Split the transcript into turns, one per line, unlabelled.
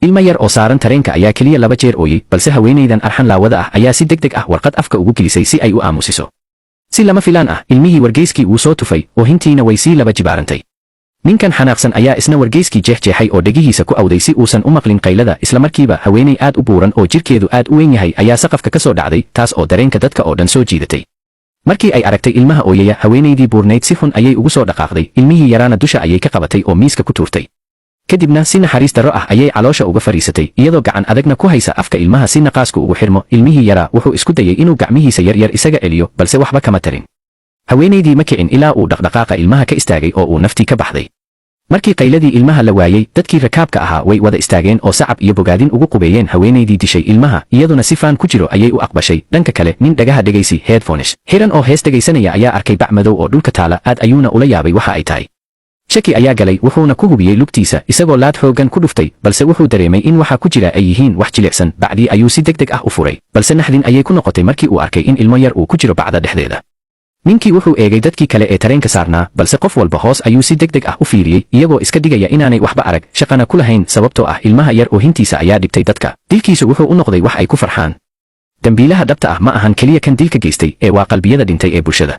ilma yar oo saaran tareenka ayaa keliya 2 jeer ooyey, balse haweenaydan arxan laawada ah ayaa si degdeg ah warqad afka ugu gelisay si ay u aamusiso. Si lama filaan ah, ilmihii wargeyskii wuu soo tufay, oohintiina way sii laba jibaarantay. ninkan xanaaqsan ayaa isna wargeyskii jeexjeexay oo dhegihiisa ku awday si uusan u maqlin qaylada. Isla markiiba haweenay aad u buuran oo jirkeedu aad u weyn yahay ayaa saqafka ka soo dhacday, taas oo dareenka dadka oo dhan soo jiidatay. Markii ay aragtay ilmaha ooyaya, haweenaydii buurnayd si xun ayay ugu soo dhaqaaqday, ilmihii yaraana dusha ayay ka qabatay oo miiska ku tuurtay. kadibna si naxariis darro ah ayay caloosha uga fariisatay, iyadoo gacan adagna ku haysa afka ilmaha si naqaasku ugu xirmo. Ilmihii yaraa wuxuu isku dayay inuu gacmihiisa yaryar isaga celiyo, balse waxba kama tarin. haweenaydii ma kicin ilaa uu dhaqdhaqaaqa ilmaha ka istaagay oo uu naftii ka baxday. markii qayladii ilmaha la waayey, dadkii rakaabka ahaa way wada istaageen oo sacab iyo bogaadin ugu qubeeyeen haweenaydii dishay ilmaha, iyaduna si faan ku jiro ayay u aqbashay. Dhanka kale, nin dhagaha dhegaysi headphones xiran oo hees dhegaysanaya ayaa arkay bac madow oo dhulka taala, aad ayuuna ula yaabay waxa ay tahay. shaki ayaa galay, wuxuuna ku hubiyey lugtiisa isagoo laad xooggan ku dhuftay, balse wuxuu dareemay in waxa ku jira ay yihiin wax jilicsan. bacdii ayuu si degdeg ah u furay, balse naxdin ayay ku noqotay markii uu arkay in ilmo yar uu ku jiro bacda dhexdeeda. ninkii wuxuu eegay dadkii kale ee tareenka saarnaa, balse qof walba hoos ayuu si degdeg ah u fiiriyey, iyagoo iska dhigaya inaanay waxba arag, shaqana ku lahayn, sababtoo ah ilmaha yar oohintiisa ayaa dhibtay dadka. dilkiisu wuxuu u noqday wax ay ku farxaan. dambiilaha dhabta ah ma ahan keliya kan dilka geystay, ee waa qalbiyada dhintay ee bulshada.